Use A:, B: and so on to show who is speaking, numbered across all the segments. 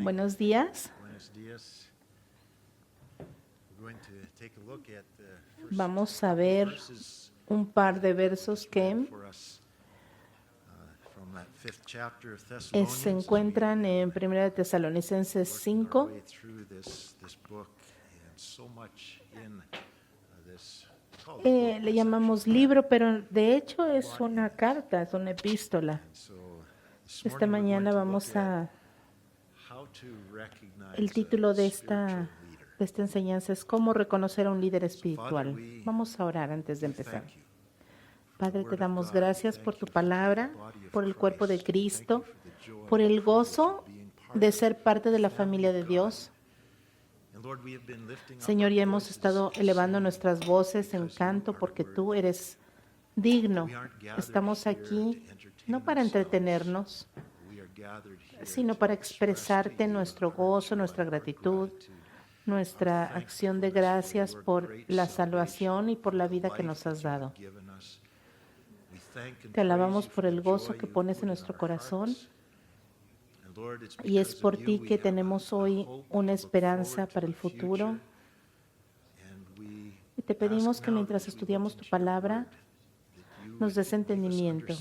A: Buenos días.
B: Buenos días. We're going to take a look at the first
A: Vamos a ver
B: verses
A: un par de versos que
B: for us from that fifth chapter of
A: se
B: Thessalonians.
A: encuentran en 1 Tesalonicenses
B: Working our
A: 5.
B: way through this book, and so much in this. It's called a book,
A: Le
B: it's
A: llamamos
B: actually
A: libro, pero de hecho es una carta, es una epístola.
B: And so this
A: Esta
B: morning we're
A: mañana
B: going to
A: vamos
B: look at
A: a...
B: how to recognize
A: El título
B: a
A: de
B: spiritual
A: esta
B: leader.
A: enseñanza es cómo reconocer a un líder
B: So, Father,
A: espiritual.
B: we
A: Vamos a orar antes de empezar.
B: thank you.
A: Padre, te damos gracias por tu palabra, por el cuerpo de Cristo, por el gozo de ser parte de la familia de Dios. Señor, ya hemos estado elevando nuestras voces en canto porque tú eres digno. Estamos aquí no para entretenernos, sino para expresarte nuestro gozo, nuestra gratitud, nuestra acción de gracias por la salvación y por la vida que nos has dado. Te alabamos por el gozo que pones en nuestro corazón y es por ti que tenemos hoy una esperanza para el futuro. Y te pedimos que mientras estudiamos tu palabra nos des entendimiento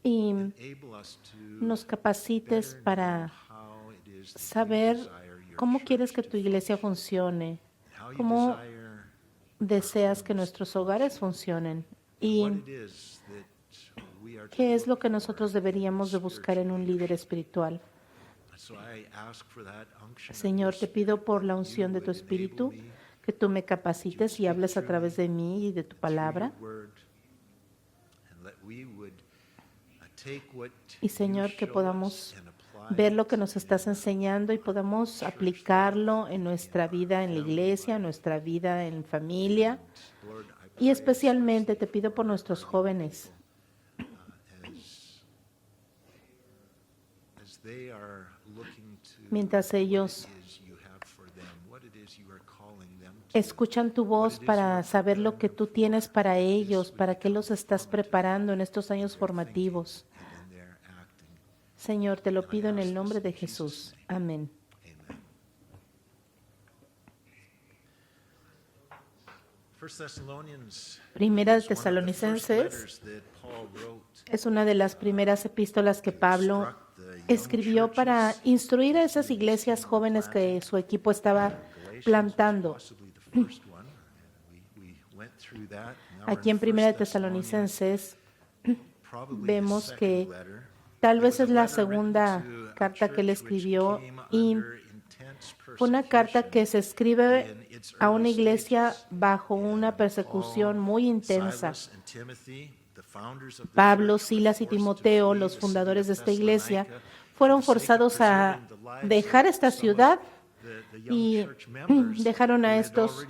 A: y nos capacites para saber cómo quieres que tu iglesia funcione, cómo deseas que nuestros hogares funcionen y qué es lo que nosotros deberíamos de buscar en un líder espiritual. Señor, te pido por la unción de tu Espíritu que tú me capacites y hables a través de mí y de tu palabra. Y Señor, que podamos ver lo que nos estás enseñando y podamos aplicarlo en nuestra vida en la iglesia, en nuestra vida en familia. Y especialmente te pido por nuestros jóvenes. Mientras ellos escuchan tu voz para saber lo que tú tienes para ellos, para qué los estás preparando en estos años formativos. Señor, te lo pido en el nombre de Jesús. Amén. Primera de Tesalonicenses es una de las primeras epístolas que Pablo escribió para instruir a esas iglesias jóvenes que su equipo estaba plantando. Aquí en Primera de Tesalonicenses vemos que tal vez es la segunda carta que él escribió y fue una carta que se escribe a una iglesia bajo una persecución muy intensa. Pablo, Silas y Timoteo, los fundadores de esta iglesia, fueron forzados a dejar esta ciudad y dejaron a estos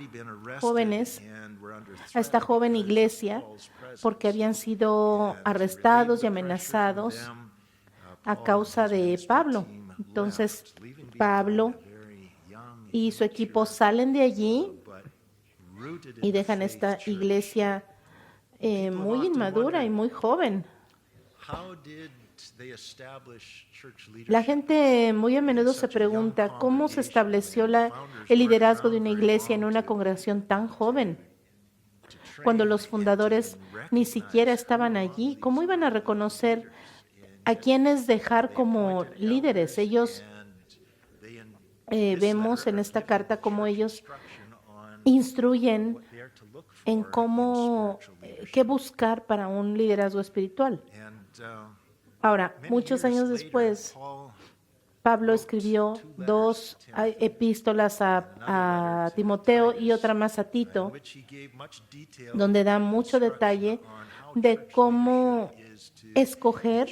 A: jóvenes, a esta joven iglesia, porque habían sido arrestados y amenazados a causa de Pablo. Entonces, Pablo y su equipo salen de allí y dejan esta iglesia muy inmadura y muy joven. La gente muy a menudo se pregunta cómo se estableció el liderazgo de una iglesia en una congregación tan joven, cuando los fundadores ni siquiera estaban allí. ¿Cómo iban a reconocer a quienes dejar como líderes? Ellos vemos en esta carta cómo ellos instruyen en cómo, qué buscar para un liderazgo espiritual. Ahora, muchos años después, Pablo escribió 2 epístolas a Timoteo y otra más a Tito, donde da mucho detalle de cómo escoger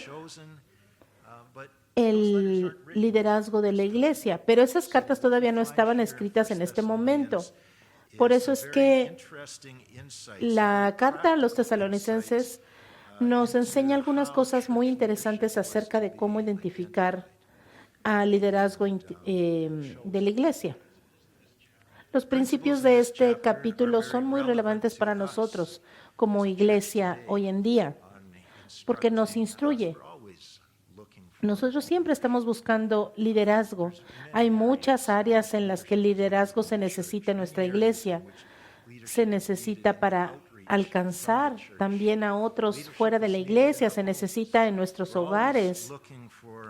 A: el liderazgo de la iglesia. Pero esas cartas todavía no estaban escritas en este momento. Por eso es que la carta a los tesalonicenses nos enseña algunas cosas muy interesantes acerca de cómo identificar al liderazgo de la iglesia. Los principios de este capítulo son muy relevantes para nosotros como iglesia hoy en día, porque nos instruye Nosotros siempre estamos buscando liderazgo. Hay muchas áreas en las que el liderazgo se necesita en nuestra iglesia. Se necesita para alcanzar también a otros fuera de la iglesia, se necesita en nuestros hogares.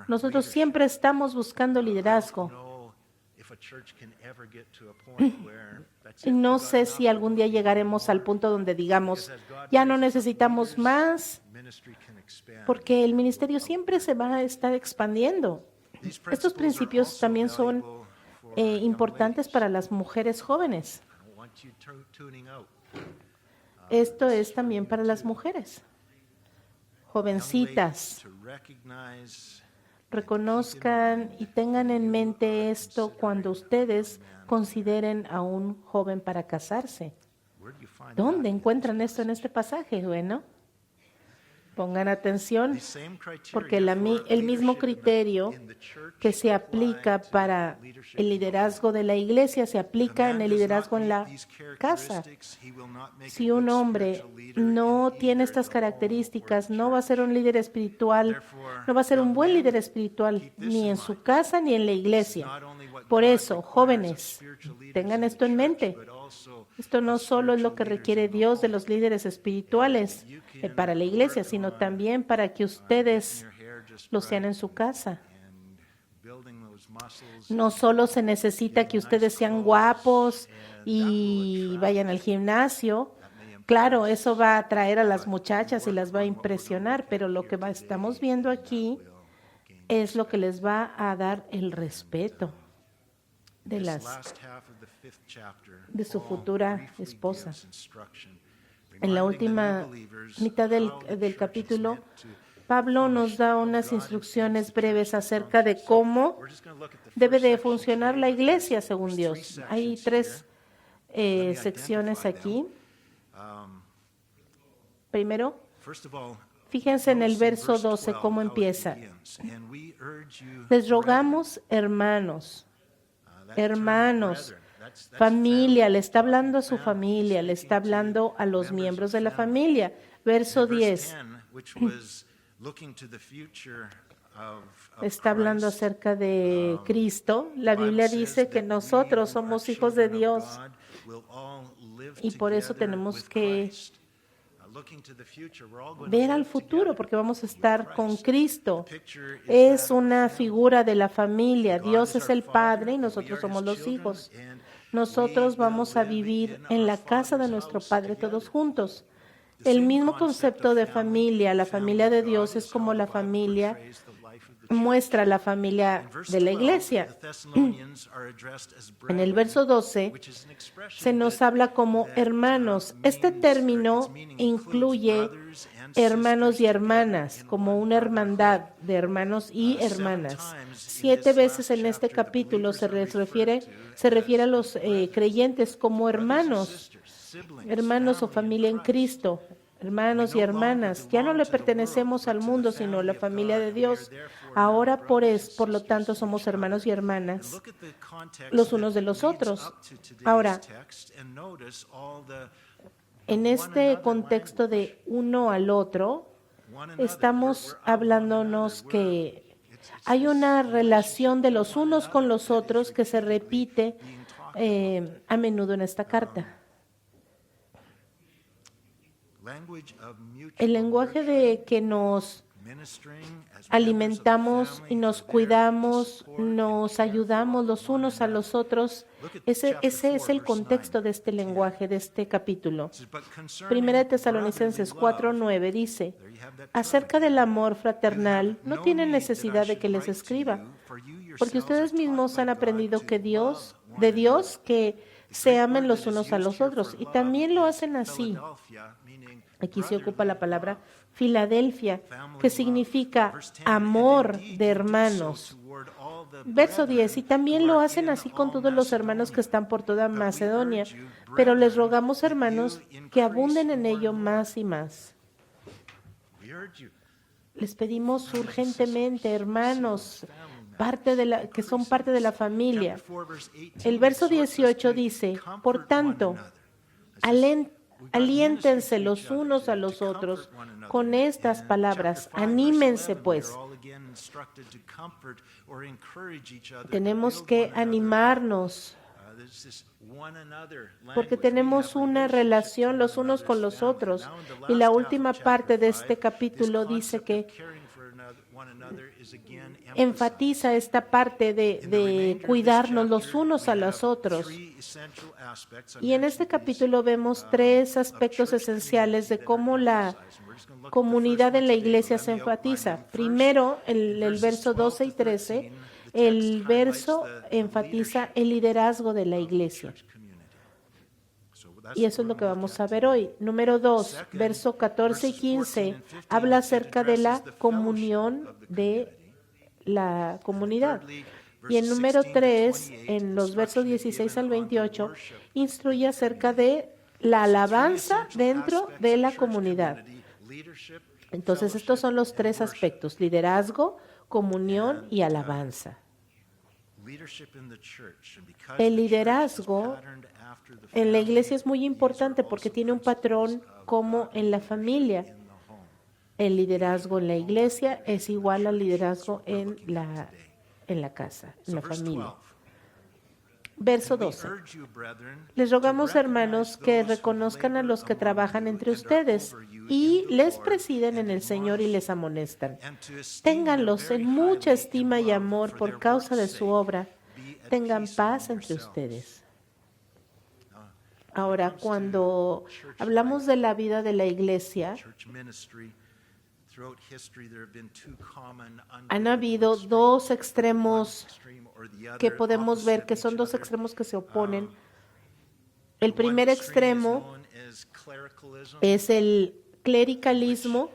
A: Nosotros siempre estamos buscando liderazgo. Y no sé si algún día llegaremos al punto donde digamos, ya no necesitamos más, porque el ministerio siempre se va a estar expandiendo. Estos principios también son importantes para las mujeres jóvenes. Esto es también para las mujeres jovencitas. Reconozcan y tengan en mente esto cuando ustedes consideren a un joven para casarse. ¿Dónde encuentran esto en este pasaje? Bueno, pongan atención, porque el mismo criterio que se aplica para el liderazgo de la iglesia se aplica en el liderazgo en la casa. Si un hombre no tiene estas características, no va a ser un líder espiritual, no va a ser un buen líder espiritual, ni en su casa ni en la iglesia. Por eso, jóvenes, tengan esto en mente. Esto no solo es lo que requiere Dios de los líderes espirituales para la iglesia, sino también para que ustedes lo sean en su casa. No solo se necesita que ustedes sean guapos y vayan al gimnasio. Claro, eso va a atraer a las muchachas y las va a impresionar, pero lo que estamos viendo aquí es lo que les va a dar el respeto de su futura esposa. En la última mitad del capítulo, Pablo nos da unas instrucciones breves acerca de cómo debe de funcionar la iglesia según Dios. Hay 3 secciones aquí. Primero, fíjense en el verso 12 cómo empieza. Les rogamos, hermanos, familia, le está hablando a su familia, le está hablando a los miembros de la familia. Verso 10. Está hablando acerca de Cristo. La Biblia dice que nosotros somos hijos de Dios y por eso tenemos que ver al futuro, porque vamos a estar con Cristo. Es una figura de la familia. Dios es el Padre y nosotros somos los hijos. Nosotros vamos a vivir en la casa de nuestro Padre todos juntos. El mismo concepto de familia, la familia de Dios es como la familia, muestra la familia de la iglesia. En el verso 12 se nos habla como hermanos. Este término incluye hermanos y hermanas, como una hermandad de hermanos y hermanas. 7 veces en este capítulo se refiere a los creyentes como hermanos o familia en Cristo. Hermanos y hermanas, ya no le pertenecemos al mundo, sino a la familia de Dios. Ahora, por lo tanto, somos hermanos y hermanas los unos de los otros. Ahora, en este contexto de uno al otro, estamos hablándonos que hay una relación de los unos con los otros que se repite a menudo en esta carta. El lenguaje de que nos alimentamos y nos cuidamos, nos ayudamos los unos a los otros, ese es el contexto de este lenguaje, de este capítulo. Primera de Tesalonicenses 4:9 dice, acerca del amor fraternal, no tienen necesidad de que les escriba, porque ustedes mismos han aprendido de Dios que se amen los unos a los otros, y también lo hacen así. Aquí se ocupa la palabra Filadelfia, que significa amor de hermanos. Verso 10, y también lo hacen así con todos los hermanos que están por toda Macedonia, pero les rogamos, hermanos, que abunden en ello más y más. Les pedimos urgentemente, hermanos, que son parte de la familia. El verso 18 dice, por tanto, Aliéntense los unos a los otros con estas palabras. Anímense, pues. Tenemos que animarnos porque tenemos una relación los unos con los otros. Y la última parte de este capítulo dice que enfatiza esta parte de cuidarnos los unos a los otros. Y en este capítulo vemos tres aspectos esenciales de cómo la comunidad en la iglesia se enfatiza. Primero, en el verso 12 y 13, el verso enfatiza el liderazgo de la iglesia. Y eso es lo que vamos a ver hoy. Número 2, verso 14 y 15, habla acerca de la comunión de la comunidad. Y en número 3, en los versos 16 al 28, instruye acerca de la alabanza dentro de la comunidad. Entonces, estos son los tres aspectos: liderazgo, comunión y alabanza. El liderazgo en la iglesia es muy importante porque tiene un patrón como en la familia. El liderazgo en la iglesia es igual al liderazgo en la casa, en la familia. Verso 12. Les rogamos, hermanos, que reconozcan a los que trabajan entre ustedes y les presiden en el Señor y les amonestan. Ténganlos en mucha estima y amor por causa de su obra. Tengan paz entre ustedes. Ahora, cuando hablamos de la vida de la iglesia, han habido dos extremos que podemos ver, que son dos extremos que se oponen. El primer extremo es el clericalismo,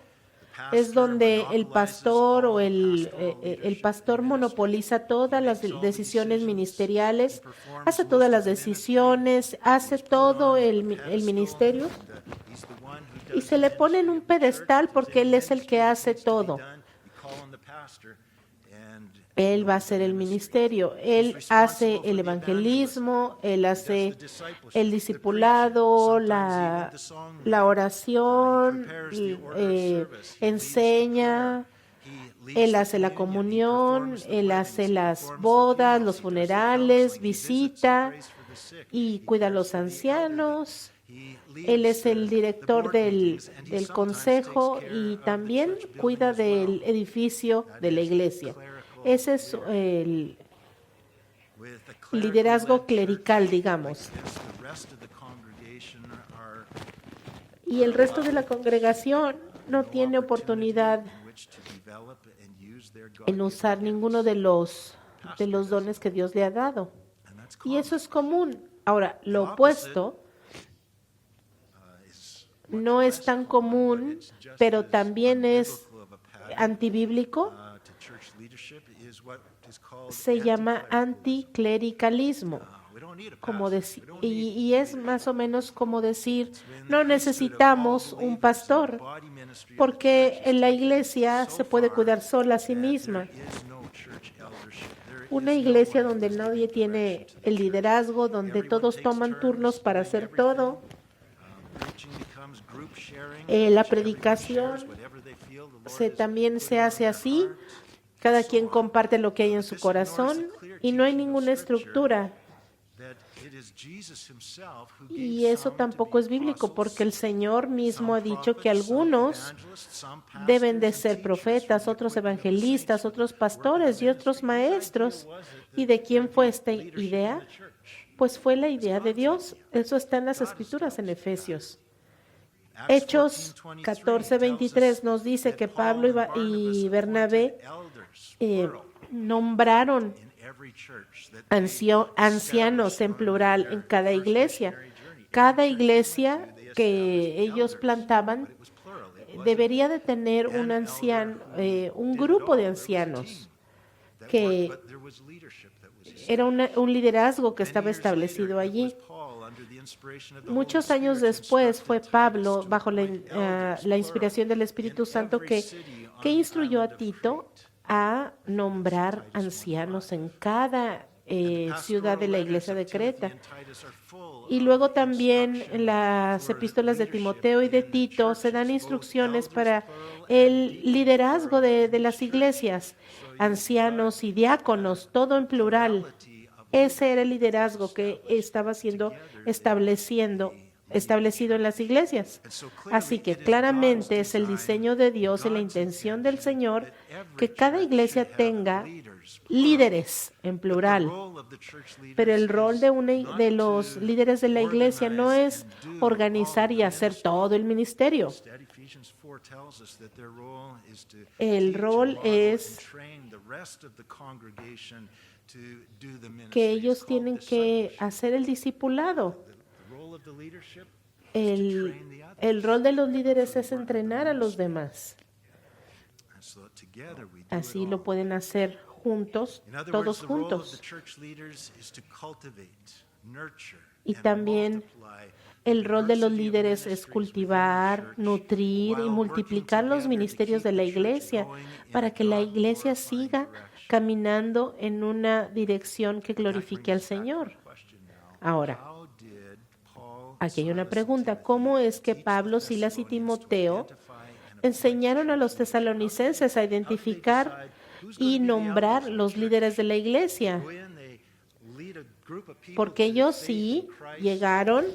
A: es donde el pastor o el pastor monopoliza todas las decisiones ministeriales, hace todas las decisiones, hace todo el ministerio y se le pone en un pedestal porque él es el que hace todo. Él va a hacer el ministerio, él hace el evangelismo, él hace el discipulado, la oración, enseña, él hace la comunión, él hace las bodas, los funerales, visita y cuida a los ancianos. Él es el director del consejo y también cuida del edificio de la iglesia. Ese es el liderazgo clerical, digamos. Y el resto de la congregación no tiene oportunidad en usar ninguno de los dones que Dios le ha dado. Y eso es común. Ahora, lo opuesto no es tan común, pero también es antibíblico. Se llama anticlericalismo, y es más o menos como decir, no necesitamos un pastor, porque en la iglesia se puede cuidar sola a sí misma. Una iglesia donde nadie tiene el liderazgo, donde todos toman turnos para hacer todo. La predicación también se hace así. Cada quien comparte lo que hay en su corazón y no hay ninguna estructura. Y eso tampoco es bíblico porque el Señor mismo ha dicho que algunos deben de ser profetas, otros evangelistas, otros pastores y otros maestros. ¿Y de quién fue esta idea? Pues fue la idea de Dios. Eso está en las Escrituras en Efesios. Hechos 14:23 nos dice que Pablo y Bernabé nombraron ancianos en plural en cada iglesia. Cada iglesia que ellos plantaban debería de tener un anciano, un grupo de ancianos, que era un liderazgo que estaba establecido allí. Muchos años después fue Pablo, bajo la inspiración del Espíritu Santo, que instruyó a Tito a nombrar ancianos en cada ciudad de la iglesia de Creta. Y luego también en las epístolas de Timoteo y de Tito se dan instrucciones para el liderazgo de las iglesias, ancianos y diáconos, todo en plural. Ese era el liderazgo que estaba siendo establecido en las iglesias. Así que claramente es el diseño de Dios y la intención del Señor que cada iglesia tenga líderes en plural. Pero el rol de los líderes de la iglesia no es organizar y hacer todo el ministerio. El rol es que ellos tienen que hacer el discipulado. El rol de los líderes es entrenar a los demás. Así lo pueden hacer juntos, todos juntos. Y también el rol de los líderes es cultivar, nutrir y multiplicar los ministerios de la iglesia para que la iglesia siga caminando en una dirección que glorifique al Señor. Ahora, aquí hay una pregunta. ¿Cómo es que Pablo, Silas y Timoteo enseñaron a los tesalonicenses a identificar y nombrar los líderes de la iglesia? Porque ellos sí llegaron,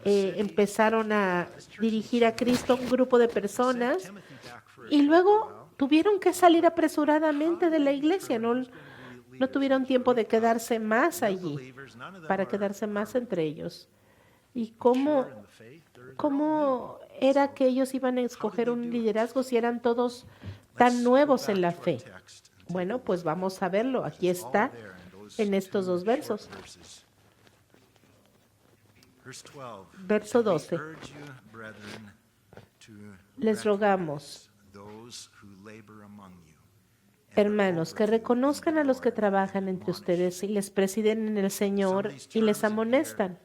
A: empezaron a dirigir a Cristo a un grupo de personas y luego tuvieron que salir apresuradamente de la iglesia. No tuvieron tiempo de quedarse más allí, para quedarse más entre ellos. ¿Y cómo era que ellos iban a escoger un liderazgo si eran todos tan nuevos en la fe? Bueno, pues vamos a verlo. Aquí está en estos dos versos. Verso 12. Les rogamos, hermanos, que reconozcan a los que trabajan entre ustedes y les presiden en el Señor y les amonestan.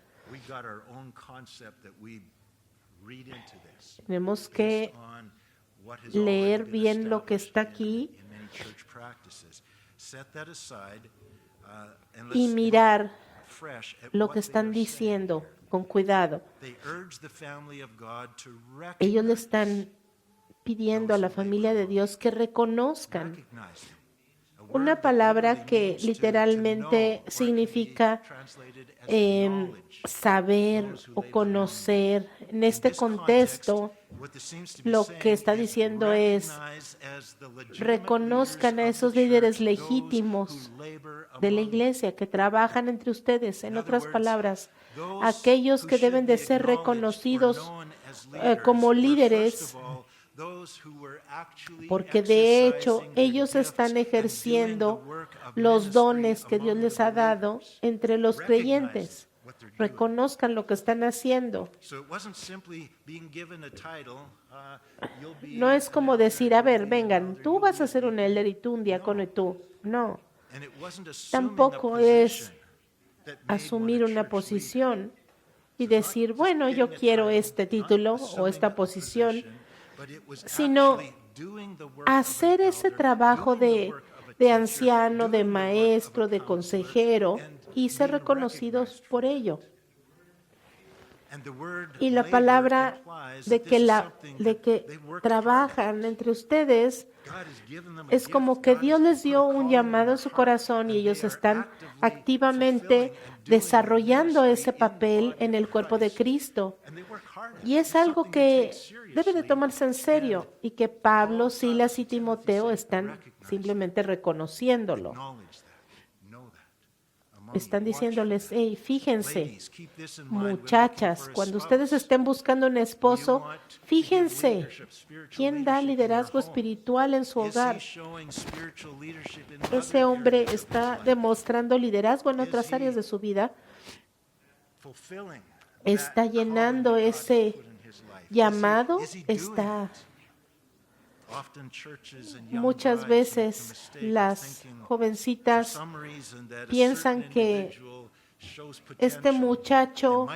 A: Tenemos que leer bien lo que está aquí y mirar lo que están diciendo con cuidado. Ellos le están pidiendo a la familia de Dios que reconozcan una palabra que literalmente significa saber o conocer. En este contexto, lo que está diciendo es reconozcan a esos líderes legítimos de la iglesia que trabajan entre ustedes. En otras palabras, aquellos que deben de ser reconocidos como líderes, porque de hecho ellos están ejerciendo los dones que Dios les ha dado entre los creyentes. Reconozcan lo que están haciendo. No es como decir, a ver, vengan, tú vas a ser un elder y tú un diácono y tú. No. Tampoco es asumir una posición y decir, bueno, yo quiero este título o esta posición, sino hacer ese trabajo de anciano, de maestro, de consejero y ser reconocidos por ello. Y la palabra de que trabajan entre ustedes es como que Dios les dio un llamado en su corazón y ellos están activamente desarrollando ese papel en el cuerpo de Cristo. Y es algo que debe de tomarse en serio y que Pablo, Silas y Timoteo están simplemente reconociéndolo. Están diciéndoles, hey, fíjense, muchachas, cuando ustedes estén buscando un esposo, fíjense, ¿quién da liderazgo espiritual en su hogar? Ese hombre está demostrando liderazgo en otras áreas de su vida. Está llenando ese llamado, muchas veces las jovencitas piensan que este muchacho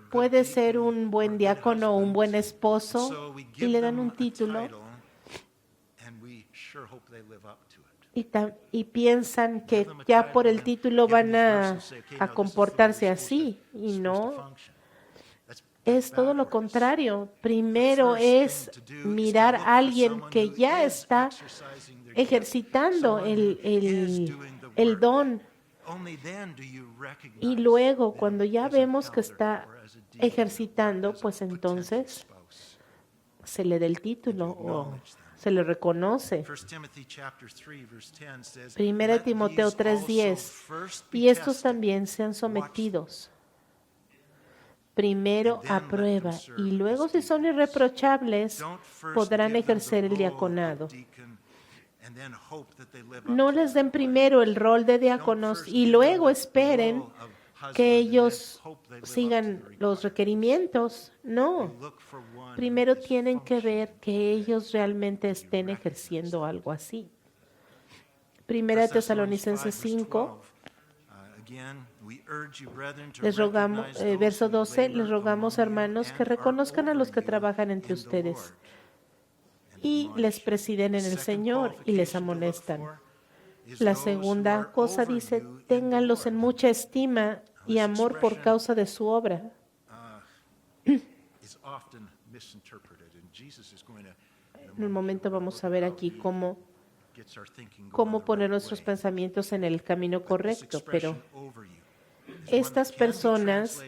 A: puede ser un buen diácono o un buen esposo y le dan un título y piensan que ya por el título van a comportarse así, y no, es todo lo contrario. Primero es mirar a alguien que ya está ejercitando el don, y luego cuando ya vemos que está ejercitando, pues entonces se le da el título o se le reconoce. Primera de Timoteo 3:10, y estos también sean sometidos primero a prueba, y luego si son irreprochables, podrán ejercer el diaconado. No les den primero el rol de diáconos y luego esperen que ellos sigan los requerimientos. No, primero tienen que ver que ellos realmente estén ejerciendo algo así. Primera de Tesalonicenses 5, les rogamos, verso 12, les rogamos, hermanos, que reconozcan a los que trabajan entre ustedes y les presiden en el Señor y les amonestan. La segunda cosa dice, ténganlos en mucha estima y amor por causa de su obra. En un momento vamos a ver aquí cómo poner nuestros pensamientos en el camino correcto, pero estas personas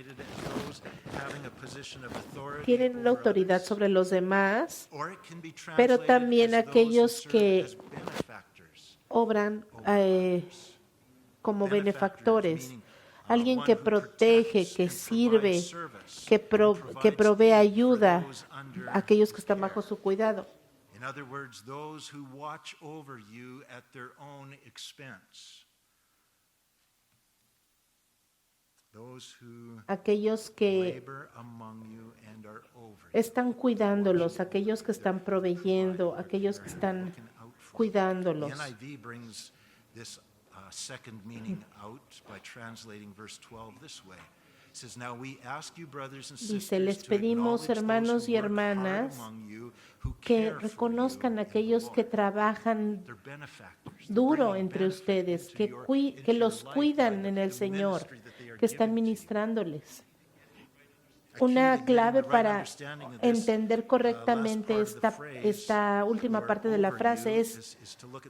A: tienen una autoridad sobre los demás, pero también aquellos que obran como benefactores, alguien que protege, que sirve, que provee ayuda a aquellos que están bajo su cuidado.
B: In other words, those who watch over you at their own expense. Those who
A: aquellos que
B: labor among you and are over you.
A: están cuidándolos, aquellos que están proveyendo, aquellos que están cuidándolos.
B: The NIV brings this second meaning out by translating verse 12 this way. It says, "Now we ask you, brothers and
A: Dice,
B: sisters,
A: les
B: to
A: pedimos,
B: acknowledge
A: hermanos
B: those
A: y
B: who work hard
A: hermanas,
B: among you, who
A: que
B: care for
A: reconozcan
B: you
A: a
B: in the
A: aquellos que
B: Lord.
A: trabajan
B: They're benefactors. They're
A: duro
B: bringing
A: entre
B: benefit
A: ustedes,
B: into
A: que,
B: your-
A: que
B: into
A: los
B: your life
A: cuidan
B: by
A: en
B: the
A: el Señor,
B: ministry that they are
A: que están
B: giving to you.
A: ministrándoles.
B: A key
A: Una
B: to getting
A: clave
B: the right
A: para
B: understanding of this,
A: entender
B: last
A: correctamente
B: part of the
A: esta,
B: phrase,
A: esta última
B: who are
A: parte de la
B: over
A: frase
B: you,
A: es
B: is to look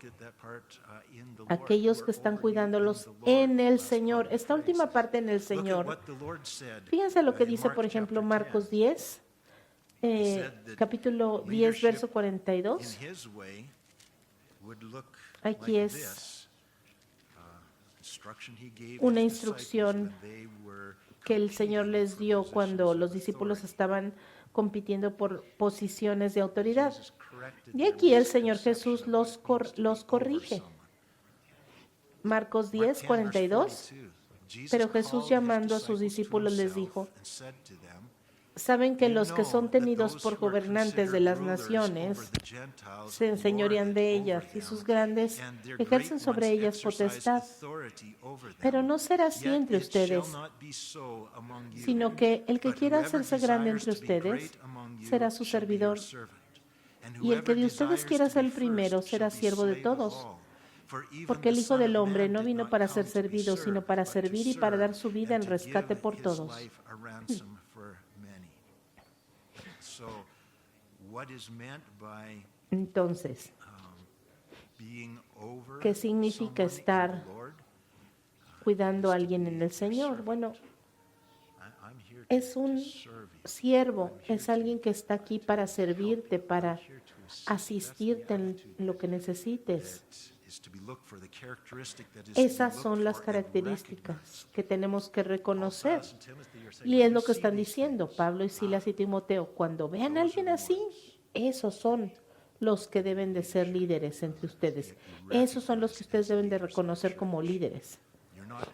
B: at that part, in the Lord,
A: aquellos
B: who
A: que
B: are
A: están
B: over you
A: cuidándolos
B: in the Lord,
A: en el
B: last part
A: Señor.
B: of the
A: Esta
B: phrase.
A: última parte en el
B: Look at
A: Señor.
B: what the Lord said,
A: Fíjense lo que
B: in
A: dice,
B: Mark
A: por ejemplo,
B: chapter
A: Marcos
B: 10.
A: 10,
B: He said that
A: capítulo 10,
B: leadership
A: verso 42.
B: in his way would look
A: Aquí
B: like
A: es
B: this. Instruction he gave
A: una
B: his disciples
A: instrucción
B: when they were
A: que el Señor
B: competing
A: les
B: for
A: dio
B: positions
A: cuando
B: of
A: los discípulos
B: authority.
A: estaban compitiendo por posiciones de autoridad.
B: Jesus corrected
A: Y
B: their
A: aquí el Señor
B: misconception
A: Jesús
B: of what it means to be
A: los
B: over
A: corrige.
B: someone.
A: Marcos
B: Mark
A: 10,
B: 10, verse
A: 42.
B: 42. Jesus
A: Pero Jesús,
B: called his
A: llamando a sus
B: disciples to
A: discípulos, les
B: himself
A: dijo,
B: and said to them,
A: saben que
B: "You
A: los que
B: know
A: son
B: that
A: tenidos
B: those
A: por
B: who are
A: gobernantes de
B: considered
A: las
B: rulers over
A: naciones
B: the Gentiles
A: se enseñorean
B: lord
A: de
B: it
A: ellas,
B: over
A: y sus
B: them,
A: grandes
B: and their
A: ejercen
B: great
A: sobre
B: ones
A: ellas
B: exercise
A: potestad.
B: authority over them.
A: Pero no será así
B: Yet
A: entre
B: it shall
A: ustedes,
B: not be so among you.
A: sino que el que
B: But
A: quiera
B: whoever
A: hacerse grande
B: desires
A: entre
B: to be
A: ustedes
B: great among you
A: será su
B: shall be your
A: servidor,
B: servant. And
A: y el que
B: whoever
A: de ustedes
B: desires
A: quiera
B: to
A: ser
B: be
A: el primero
B: first
A: será
B: shall be
A: siervo de
B: slave of
A: todos.
B: all. For even
A: Porque
B: the
A: el Hijo
B: Son of
A: del Hombre
B: Man
A: no
B: did
A: vino
B: not
A: para
B: come
A: ser
B: to be
A: servido, sino
B: served,
A: para
B: but to
A: servir y para dar
B: serve
A: su vida en
B: and to
A: rescate
B: give
A: por
B: his
A: todos.
B: life a ransom for many. So, what is meant by
A: Entonces,
B: being over
A: ¿qué significa
B: someone in
A: estar
B: the Lord?
A: cuidando a alguien en el Señor? Bueno,
B: I'm here
A: es
B: to
A: un
B: serve you.
A: siervo, es alguien que está aquí para servirte, para
B: Here to assist.
A: asistirte en lo que necesites.
B: That is to be looked for, the characteristic that is to be
A: Esas son
B: looked
A: las
B: for and
A: características
B: recognized.
A: que tenemos que reconocer.
B: Paul, Silas, and Timothy are saying,
A: Y
B: when
A: es
B: you
A: lo que
B: see
A: están
B: these
A: diciendo
B: things,
A: Pablo y Silas y Timoteo. Cuando vean a alguien así, esos son los que deben de ser líderes entre ustedes. Esos son los que ustedes deben de reconocer como líderes.
B: you're not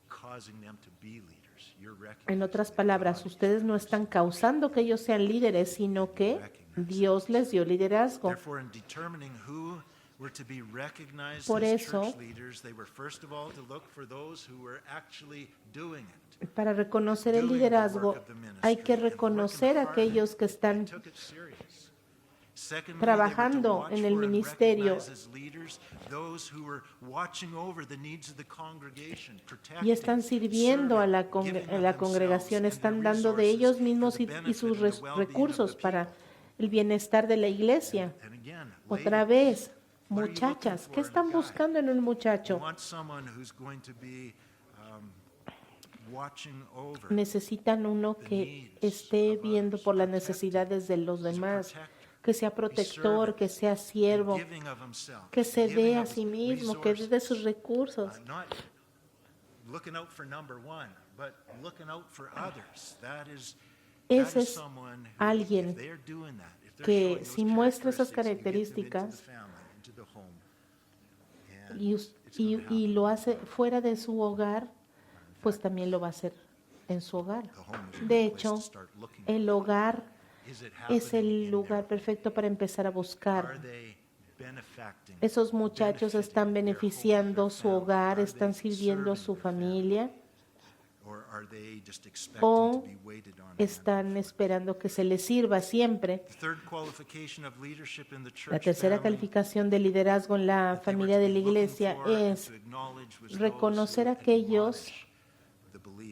B: causing them to be leaders. You're
A: En
B: recognizing
A: otras
B: that
A: palabras,
B: God
A: ustedes no están causando que ellos sean líderes, sino que Dios les dio liderazgo.
B: Therefore, in determining who were to be recognized
A: Por
B: as
A: eso,
B: church leaders, they were first of all to look for those who were actually doing it.
A: Para reconocer el liderazgo, hay que reconocer a aquellos que están
B: Took it serious.
A: trabajando en el ministerio y están sirviendo a la congregación, están dando de ellos mismos y sus recursos para el bienestar de la iglesia. Otra vez, muchachas, ¿qué están buscando en un muchacho? Necesitan uno que esté viendo por las necesidades de los demás, que sea protector, que sea siervo, que se dé a sí mismo, que dé de sus recursos. Ese es alguien que si muestra esas características y lo hace fuera de su hogar, pues también lo va a hacer en su hogar. De hecho, el hogar es el lugar perfecto para empezar a buscar. Esos muchachos están beneficiando su hogar, están sirviendo a su familia, o están esperando que se les sirva siempre. La tercera calificación de liderazgo en la familia de la iglesia es reconocer a aquellos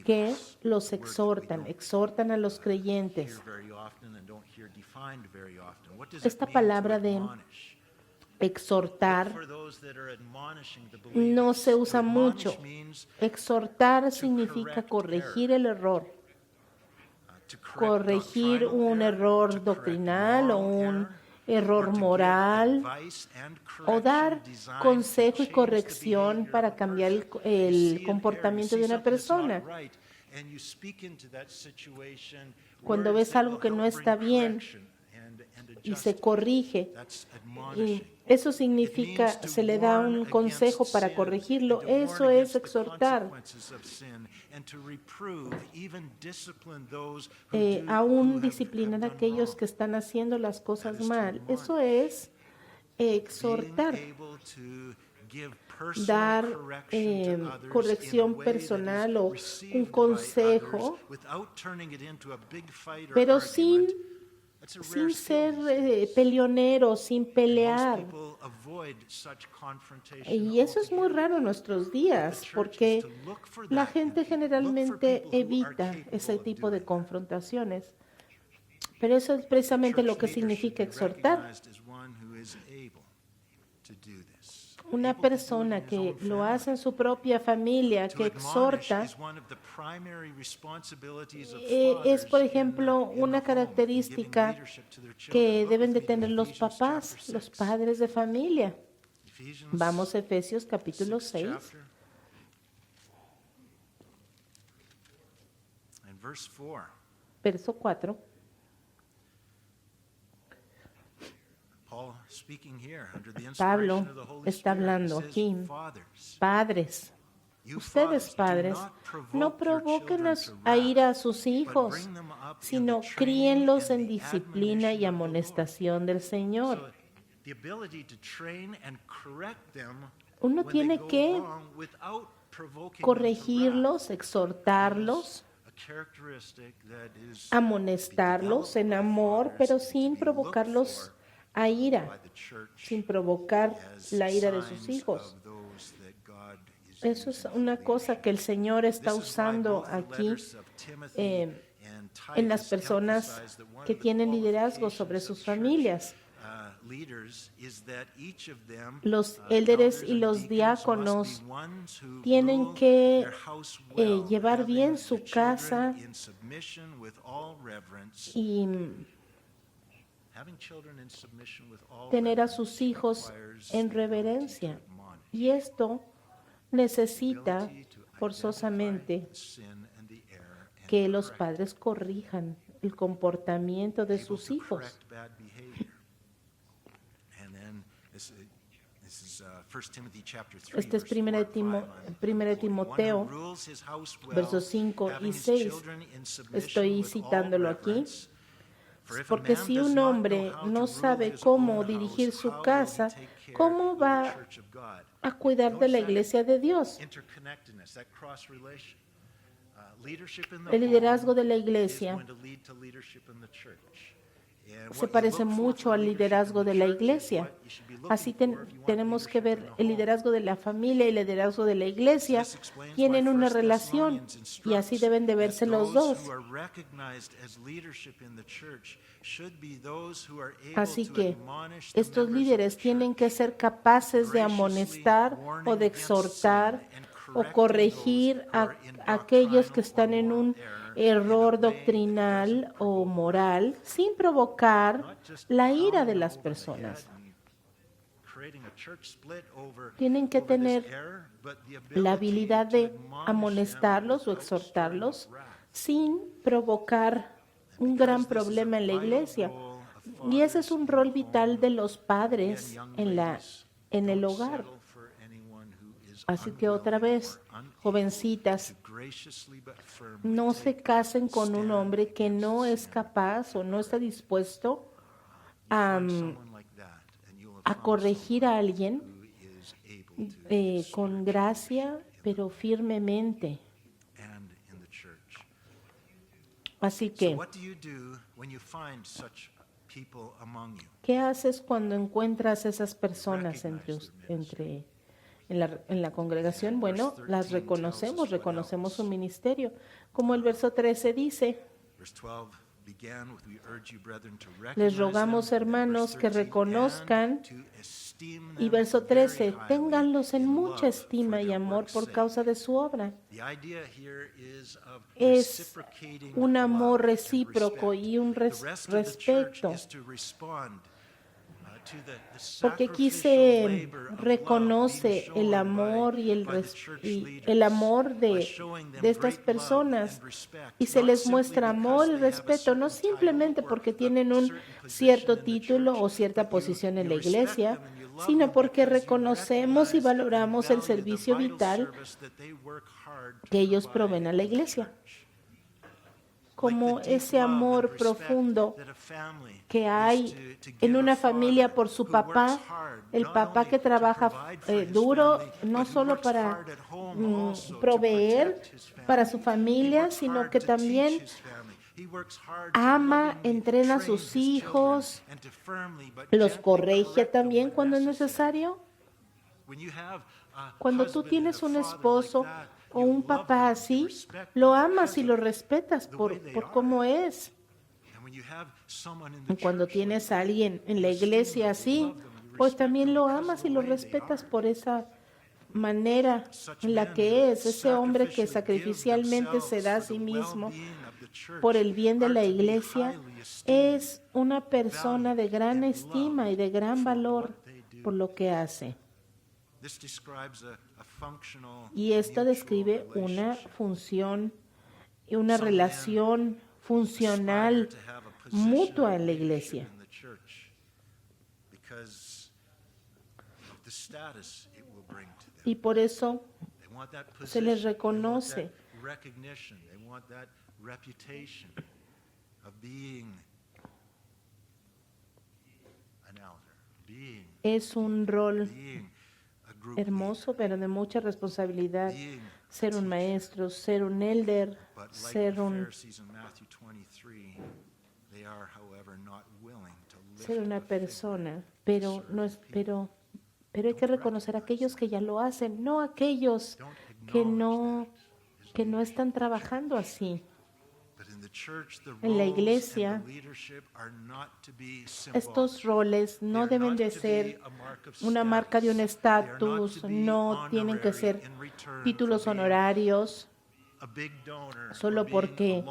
A: que los exhortan a los creyentes. Esta palabra de exhortar no se usa mucho. Exhortar significa corregir el error, corregir un error doctrinal o un error moral, o dar consejo y corrección para cambiar el comportamiento de una persona. Cuando ves algo que no está bien y se corrige, y eso significa, se le da un consejo para corregirlo, eso es exhortar. Aún disciplinar a aquellos que están haciendo las cosas mal, eso es exhortar. Dar corrección personal o un consejo, pero sin ser peleonero, sin pelear. Y eso es muy raro en nuestros días, porque la gente generalmente evita ese tipo de confrontaciones. Pero eso es precisamente lo que significa exhortar. Una persona que lo hace en su propia familia, que exhorta, es, por ejemplo, una característica que deben de tener los papás, los padres de familia. Vamos a Efesios capítulo 6. Verso 4. Pablo está hablando aquí. Padres, ustedes padres, no provoquen a ira a sus hijos, sino críenlos en disciplina y amonestación del Señor. Uno tiene que corregirlos, exhortarlos, amonestarlos en amor, pero sin provocarlos a ira, sin provocar la ira de sus hijos. Eso es una cosa que el Señor está usando aquí en las personas que tienen liderazgo sobre sus familias. Los líderes y los diáconos tienen que llevar bien su casa y tener a sus hijos en reverencia. Y esto necesita forzosamente que los padres corrijan el comportamiento de sus hijos. Este es 1 Timoteo, versos 5 y 6. Estoy citándolo aquí. Porque si un hombre no sabe cómo dirigir su casa, ¿cómo va a cuidar de la iglesia de Dios? El liderazgo de la iglesia se parece mucho al liderazgo de la iglesia. Así tenemos que ver el liderazgo de la familia y el liderazgo de la iglesia tienen una relación y así deben de verse los dos. Así que estos líderes tienen que ser capaces de amonestar o de exhortar o corregir a aquellos que están en un error doctrinal o moral sin provocar la ira de las personas. Tienen que tener la habilidad de amonestarlos o exhortarlos sin provocar un gran problema en la iglesia. Y ese es un rol vital de los padres en el hogar. Así que otra vez, jovencitas, no se casen con un hombre que no es capaz o no está dispuesto a corregir a alguien con gracia, pero firmemente. Así que, ¿qué haces cuando encuentras esas personas en la congregación? Bueno, las reconocemos su ministerio. Como el verso 13 dice, les rogamos, hermanos, que reconozcan, y verso 13, ténganlos en mucha estima y amor por causa de su obra. Es un amor recíproco y un respeto. Porque aquí se reconoce el amor y el amor de estas personas y se les muestra amor y respeto, no simplemente porque tienen un cierto título o cierta posición en la iglesia, sino porque reconocemos y valoramos el servicio vital que ellos proveen a la iglesia. Como ese amor profundo que hay en una familia por su papá, el papá que trabaja duro, no solo para proveer para su familia, sino que también ama, entrena a sus hijos, los corrige también cuando es necesario. Cuando tú tienes un esposo o un papá así, lo amas y lo respetas por cómo es. Y cuando tienes a alguien en la iglesia así, pues también lo amas y lo respetas por esa manera en la que es. Ese hombre que sacrificialmente se da a sí mismo por el bien de la iglesia es una persona de gran estima y de gran valor por lo que hace. Y esto describe una función y una relación funcional mutua en la iglesia. Y por eso se les reconoce es un rol hermoso, pero de mucha responsabilidad. Ser un maestro, ser un elder, ser una persona, pero hay que reconocer a aquellos que ya lo hacen, no aquellos que no están trabajando así. En la iglesia, estos roles no deben de ser una marca de un estatus, no tienen que ser títulos honorarios, solo porque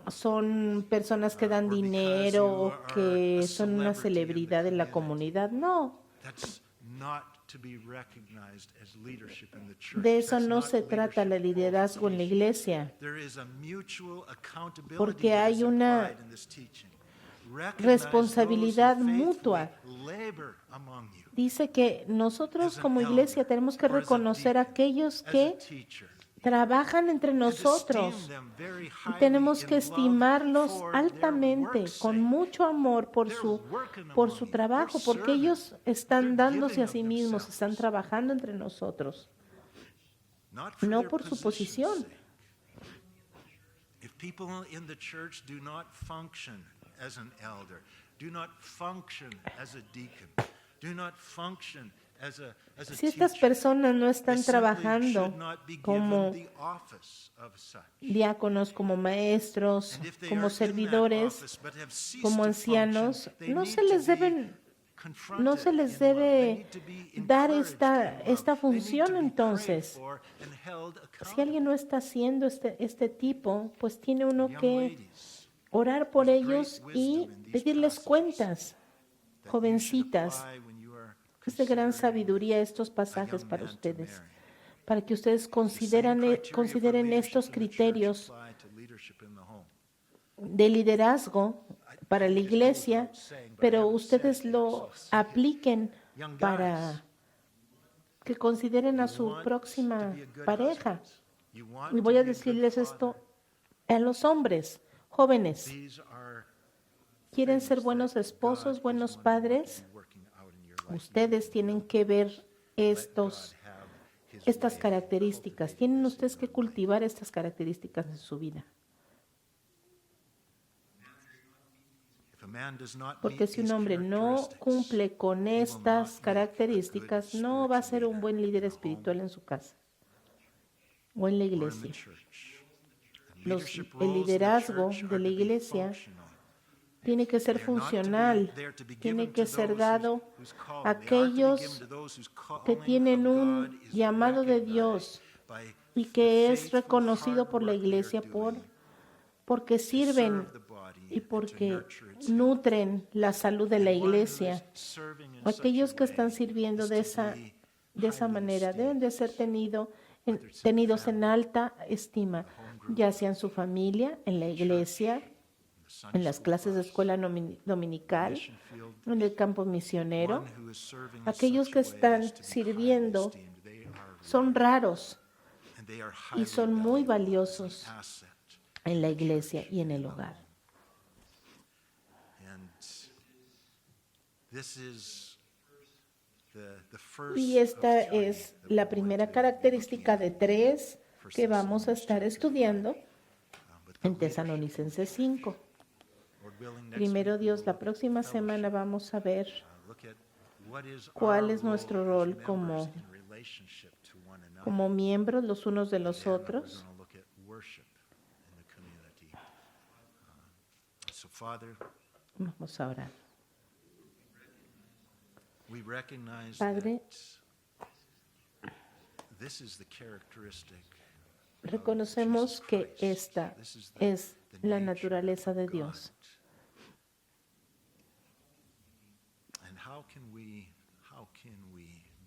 A: son personas que dan dinero o que son una celebridad en la comunidad. No. De eso no se trata el liderazgo en la iglesia, porque hay una responsabilidad mutua. Dice que nosotros como iglesia tenemos que reconocer a aquellos que trabajan entre nosotros y tenemos que estimarlos altamente, con mucho amor por su trabajo, porque ellos están dándose a sí mismos, están trabajando entre nosotros, no por su posición.
B: as an elder. Do not function as a deacon. Do not function as a
A: Si estas
B: teacher.
A: personas no
B: They
A: están
B: simply
A: trabajando
B: should not be
A: como
B: given the office of such.
A: diáconos, como maestros,
B: And if they
A: como
B: are in that
A: servidores,
B: office but have ceased
A: como
B: to
A: ancianos,
B: function, they
A: no
B: need
A: se
B: to
A: les
B: be
A: deben
B: confronted
A: no se les
B: in love. They
A: debe
B: need to be
A: dar
B: encouraged
A: esta
B: in love. They need
A: función.
B: to be
A: Entonces,
B: prayed for and held
A: si
B: accountable.
A: alguien no está haciendo este tipo, pues tiene uno
B: Young
A: que
B: ladies,
A: orar por
B: there's
A: ellos
B: great
A: y
B: wisdom in these
A: pedirles
B: passages
A: cuentas.
B: that you should
A: Jovencitas,
B: apply when you are
A: es de gran
B: considering
A: sabiduría estos
B: a
A: pasajes
B: young
A: para
B: man to
A: ustedes,
B: marry.
A: para que ustedes
B: The same
A: consideren
B: criteria for
A: estos
B: leadership in the church
A: criterios
B: apply to leadership in the home.
A: de liderazgo para la iglesia, pero ustedes lo apliquen
B: Young guys,
A: para que consideren a
B: you
A: su
B: want to
A: próxima
B: be a good
A: pareja.
B: husband. You want
A: Y
B: to
A: voy
B: be
A: a
B: a good
A: decirles
B: father.
A: esto a los hombres, jóvenes.
B: These are
A: ¿Quieren
B: things
A: ser buenos
B: that
A: esposos,
B: God
A: buenos
B: is wanting
A: padres?
B: to be working out in your life.
A: Ustedes tienen que ver
B: Let God have His
A: estas
B: way
A: características.
B: cultivating
A: Tienen
B: this
A: ustedes
B: in
A: que
B: your life.
A: cultivar estas características en su vida.
B: If a man does not
A: Porque
B: meet
A: si un
B: these
A: hombre no
B: characteristics,
A: cumple con estas características, no va a ser un buen líder
B: in the home
A: espiritual en su casa o en la
B: or in the
A: iglesia.
B: church. And
A: Los-
B: leadership
A: el
B: roles in the
A: liderazgo
B: church
A: de
B: are
A: la
B: to be
A: iglesia
B: functional.
A: Tiene que ser
B: They are not to be
A: funcional,
B: there to be
A: tiene
B: given
A: que
B: to
A: ser
B: those
A: dado
B: whose calling.
A: a
B: They are to be given
A: aquellos
B: to those whose
A: que
B: calling
A: tienen
B: of
A: un
B: God is
A: llamado de
B: recognized
A: Dios
B: by
A: y
B: the
A: que es
B: faithful,
A: reconocido
B: hard
A: por la
B: work they are
A: iglesia
B: doing
A: porque
B: to
A: sirven
B: serve the body
A: y
B: and to
A: porque
B: nurture its health.
A: nutren la salud de la
B: And one who is
A: iglesia.
B: serving in such a
A: Aquellos que están
B: way
A: sirviendo
B: is
A: de
B: to
A: esa,
B: be
A: de esa
B: highly
A: manera deben de ser
B: esteemed, whether it's in the
A: tenidos en
B: family,
A: alta estima,
B: home group,
A: ya sea en su familia, en la iglesia,
B: in the Sunday
A: en las
B: school
A: clases de
B: class,
A: escuela dominical,
B: mission field.
A: en el campo misionero.
B: One who is serving in
A: Aquellos
B: such
A: que
B: a way
A: están
B: as to be highly
A: sirviendo
B: esteemed. They are
A: son raros
B: and they are
A: y
B: highly
A: son muy
B: valuable as
A: valiosos
B: an asset
A: en la
B: in the
A: iglesia
B: church,
A: y en
B: in
A: el
B: the
A: hogar.
B: home. And this is the first
A: Y esta
B: of three
A: es
B: that
A: la
B: we're going
A: primera
B: to be
A: característica
B: looking
A: de
B: at.
A: 3
B: First
A: que vamos a estar
B: Thessalonians
A: estudiando
B: but the
A: en
B: leadership,
A: Tesalonicenses 5.
B: Lord willing, next
A: Primero
B: week we
A: Dios,
B: will
A: la
B: look at
A: próxima
B: fellowship.
A: semana vamos a ver
B: Look at what is
A: cuál
B: our
A: es nuestro
B: role as
A: rol como,
B: members in relationship to one another.
A: como miembros los unos de los
B: And we're
A: otros.
B: going to look at worship in the community. So, Father,
A: Vamos a orar.
B: we recognize
A: Padre,
B: that this is the characteristic of
A: reconocemos
B: Jesus
A: que
B: Christ.
A: esta
B: This is the
A: es la
B: nature
A: naturaleza de
B: of
A: Dios.
B: God. And how can we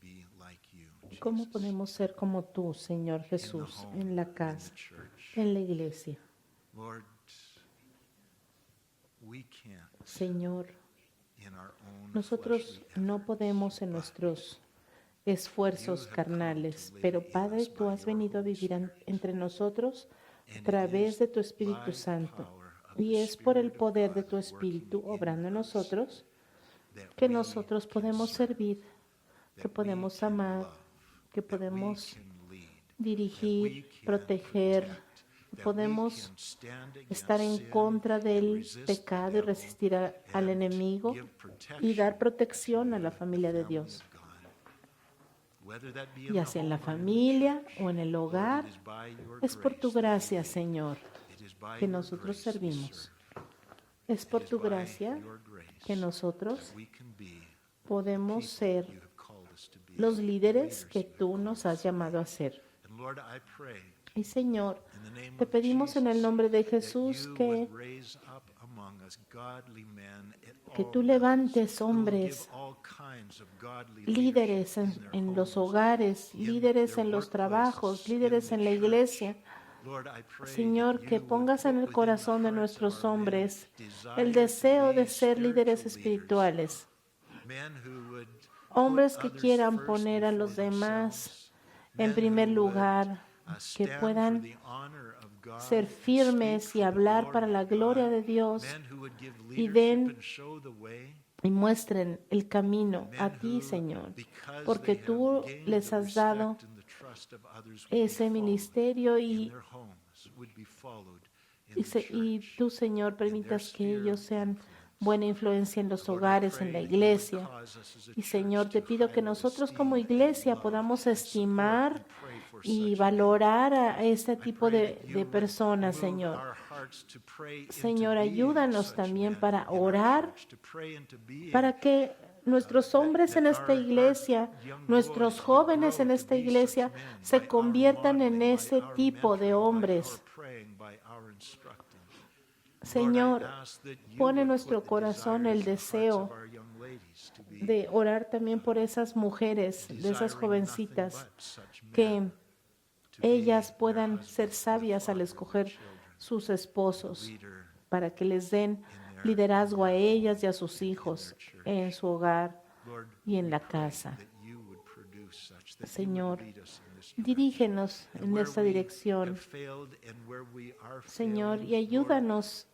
B: be like you,
A: ¿Cómo
B: Jesus,
A: podemos ser como tú, Señor
B: in the
A: Jesús,
B: home,
A: en la
B: in the
A: casa,
B: church?
A: en la iglesia?
B: Lord, we can't
A: Señor,
B: in our own
A: nosotros
B: fleshly
A: no
B: efforts,
A: podemos en
B: but
A: nuestros esfuerzos carnales, pero Padre, tú has venido a vivir entre nosotros a través de tu Espíritu Santo. Y es por el poder de tu Espíritu obrando en nosotros que nosotros podemos servir, que podemos amar, que podemos dirigir, proteger, que podemos estar en contra del pecado y resistir al enemigo y dar protección a la familia de Dios, ya sea en la familia o en el hogar. Es por tu gracia, Señor, que nosotros servimos. Es por tu gracia que nosotros podemos ser los líderes que tú nos has llamado a ser. Y Señor, te pedimos en el nombre de Jesús que tú levantes hombres, líderes en los hogares, líderes en los trabajos, líderes en la iglesia. Señor, que pongas en el corazón de nuestros hombres el deseo de ser líderes espirituales, hombres que quieran poner a los demás en primer lugar, que puedan ser firmes y hablar para la gloria de Dios y muestren el camino a ti, Señor, porque tú les has dado ese ministerio y Y tú, Señor, permitas que ellos sean buena influencia en los hogares, en la iglesia. Y Señor, te pido que nosotros como iglesia podamos estimar y valorar a este tipo de personas, Señor. Señor, ayúdanos también para orar, para que nuestros hombres en esta iglesia, nuestros jóvenes en esta iglesia, se conviertan en ese tipo de hombres. Señor, pone en nuestro corazón el deseo de orar también por esas mujeres, de esas jovencitas, que ellas puedan ser sabias al escoger sus esposos, para que les den liderazgo a ellas y a sus hijos en su hogar y en la casa. Señor, dirígenos en esta dirección, Señor, y ayúdanos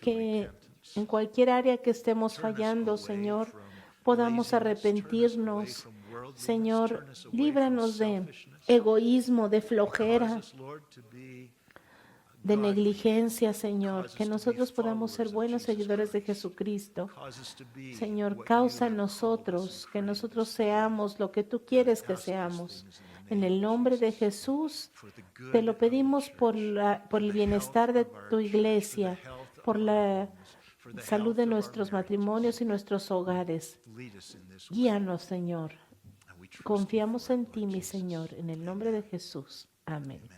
A: que en cualquier área que estemos fallando, Señor, podamos arrepentirnos. Señor, líbranos de egoísmo, de flojera, de negligencia, Señor, que nosotros podamos ser buenos seguidores de Jesucristo. Señor, causa en nosotros que nosotros seamos lo que tú quieres que seamos. En el nombre de Jesús, te lo pedimos por el bienestar de tu iglesia, por la salud de nuestros matrimonios y nuestros hogares. Guíanos, Señor. Confiamos en ti, mi Señor, en el nombre de Jesús. Amén.